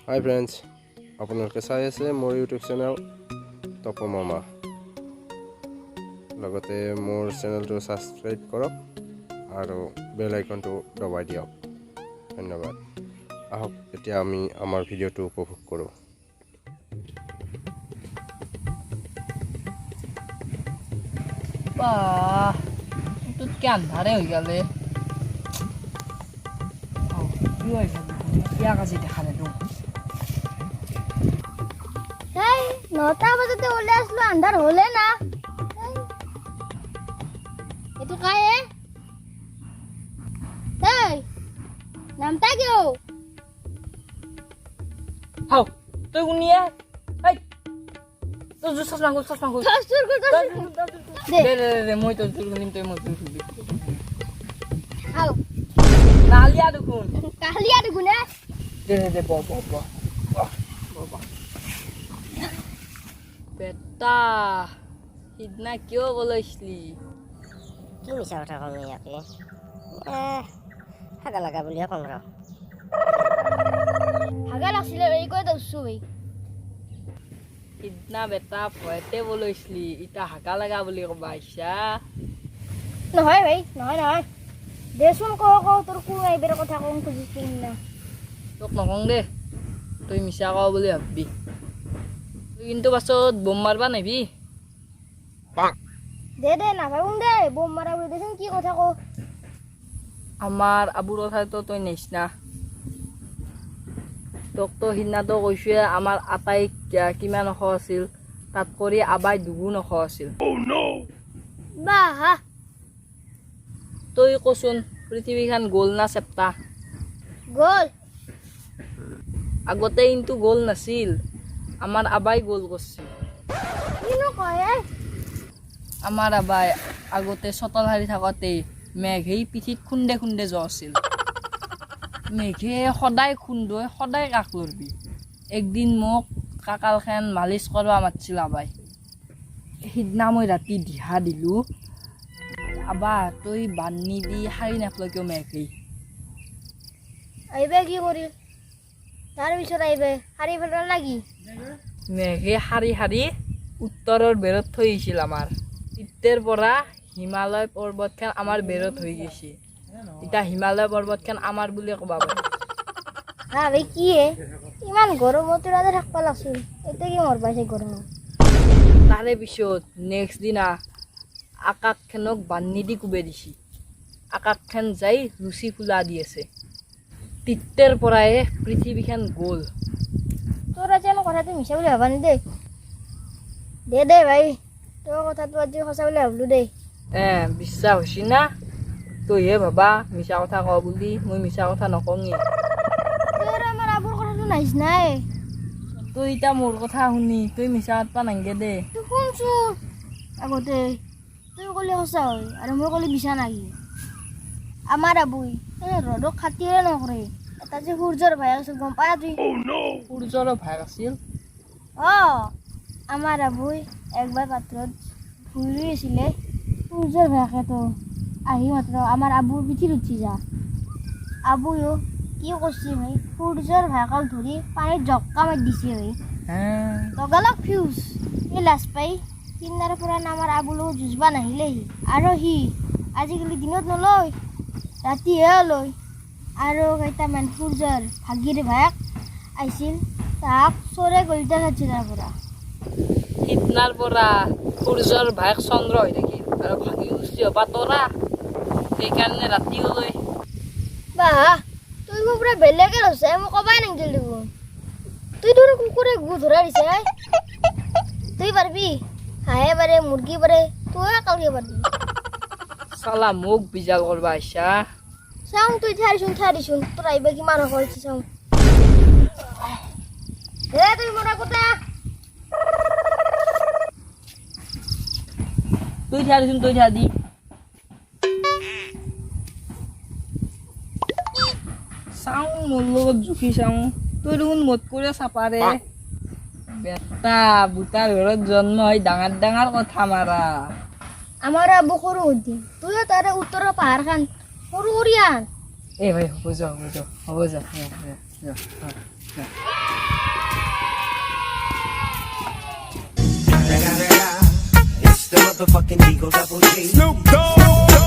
হাই friends, আপোনালোকে চাই আছে মোৰ ইউটিউব চেনেল তপ মামা। লগতে মোৰ চেনেলটো ছাবস্ক্ৰাইব কৰক আৰু বেল আইকনটো দবাই দিয়ক। ধন্যবাদ। আহক এতিয়া আমি আমাৰ ভিডিঅ'টো উপভোগ কৰোঁ। বাহ, এইটোত কি আন্ধাৰে হৈ গ'লে। কি হৈছে? ইয়াক আজি দেখা নাই তোক। এই 9টা বজাতে ওলাই আসলো, আন্ধাৰ হলে না। এইটো কাই এই নামটা কিয়? হাও, তই শুনিয়ে? এই তোৰ চশমা খুল, চশমা খুল। দে মই তোৰ শুনিম, তই মই তোৰ শুনিবি। হাও নালিয়া দেখোন। কালিয়া দেখোন। দে ব বেটা, সিদিনা কিয় বলাইছিলি? কি মিছা কথা কম ইয়াকে হাগা লাগা বুলিহে কম ৰ হাগা লাগছিলে এই কৈ দছো ভাই। সিদিনা বেটা ভয়তে বলাইছিলি, ইটা হাগা লাগা বুলি কবা আহিছা? নহয় ভাই, নহয় দেচোন কওঁ তোৰ কোন এইবাৰ কথা কওঁ খুজিছিল না। তোক নকওঁ দে, তই মিছা কওঁ বুলি ভাববি। তই কিন্তু পাছত বোম মাৰবা নাহিবি। দে নাভাবুম দে, বোম মাৰা বুলি দেচোন কি কথা কওঁ। আমাৰ আবুৰ কথাটো তই নিচিনা। তোক তো সিদিনাতো কৈছোৱে আমাৰ আটাই কিমান ওখ আছিল, তাত কৰি আবাই দুগুণ ওখ আছিল। বাহ, তই কচোন পৃথিৱীখন গোল না চেপ্টা? গ'ল। আগতে কিন্তু গোল নাছিল, আমাৰ আবাই গোল কৰিছিল। কিনো কয় আমাৰ আবাই আগতে চটল হাৰি থাকোঁতে মেঘেই পিঠিত খুন্দে খুন্দে জ্বছিল। মেঘে সদায় খুন্দৈ সদায় কাষ লৰবি। একদিন মোক কাকালখন মালিচ কৰিব মাতিছিল আবাই। সিদিনা মই ৰাতি দিহা দিলোঁ, আবা তই বান্ধি দি সাৰি নাপল কিয় মেঘেই? আহিবে কি কৰিল? তাৰ পিছত আহিবে শাৰী পেলাৰ লাগি মেঘে শাৰী শাৰী উত্তৰৰ বেৰত থৈ আহিছিল আমাৰ। তেতিয়াৰ পৰা হিমালয় পৰ্বতখন আমাৰ বেৰত হৈ গৈছে। এতিয়া হিমালয় পৰ্বতখন আমাৰ বুলি ক'বা পাৰি। হা ভাই কি ইমান গৰমত ৰাজে থাকবা লাগছিল, এতিয়া কি মৰ পাইছে গৰমত। তাৰে পিছত নেক্সট দিনা আকাশখনক বান্ধি দি কোবে দিছি। আকাশখন যাই লুচি ফুলা দি আছে। তেতিয়াৰ পৰাই পৃথিৱীখন গ'ল। তোৰ আজি আমাৰ কথাটো মিছা বুলি ভাবা নি দে ভাই, তোৰ কথাটো আজি সঁচা বুলি ভাবলো দেই। বিশ্বাস হৈছি না? তইহে ভাবা মিছা কথা কওঁ বুলি, মই মিছা কথা নকওঁয়ে। তোৰ আমাৰ আবুৰ কথাটো নাহিছ নাই। তই এতিয়া মোৰ কথা শুনি তই মিছা পাতবা নাংগে দে। তই শুনছো আগতে, তই ক'লে সঁচা হয় আৰু মই ক'লে মিছা নাহি। আমাৰ আবুই ৰ'দক খাতিৰে নকৰে। এটা যে সূৰ্যৰ ভাই আছিল গম পায় তুই? সূৰ্যৰো ভাগ আছিল। আমাৰ আবুই একবাৰ পাত্ৰত ফুৰি আছিলে, সূৰ্যৰ ভায়েকেতো আহি মাত্ৰ আমাৰ আবুৰ পিঠিত উঠি যা। আবুইও কি কৰিছে ভাই, সূৰ্যৰ ভায়েকক ধৰি পানীত জক্কা মাৰি দিছে ভাই। লগালগ ফিউজ এই লাজ পাই সিদিনাৰ পৰা আমাৰ আবুৰ লগত যুঁজবা নাহিলেহি। আৰু সি আজিকালি দিনত নলয়, ৰাতিহে লয়। আৰু কেইটামান সূৰ্যৰ ভাগিৰ ভায়েক আহিছিল, তাক চৰে গলিতা খাইছে তাৰ পৰা। সিদিনাৰ পৰা সূৰ্যৰ ভায়েক চন্দ্ৰ হৈ থাকিল আৰু ভাগি গুচি হবা তৰা, সেইকাৰণে ৰাতিও লৈ। বাহ, তুই মোৰ পৰা বেলেগে হৈছে, মই কবাই নাছিল দেখোন। তুই তোৰ কুকুৰে গু ধৰা দিছে। তুই পাৰবি, হাঁহে পাৰে, মুৰ্গী পাৰে, তই কালকে পাৰবি। চালা মোক বিজাল কৰবা আহিছা। চাওঁ তুই ঠাই দিছোন তোৰ আহিবা কিমান হৈছে চাওঁ। তুই মোৰ আগতে তই থিয়া দিচোন, তই থিয়া দি। চাওঁ মোৰ লগত জুখি চাওঁ, তই দেখোন মত কৰি চাপাৰে। বেটা বুটাৰ ঘৰত জন্ম হৈ ডাঙৰ ডাঙৰ কথা মাৰা। আমাৰ আবু সৰু সুধি, তুইও তাৰে উত্তৰৰ পাহাৰখন সৰু কৰিয়ান। ভাই হ'ব যা। motherfucking Eagle Double G. Snoop Dogg.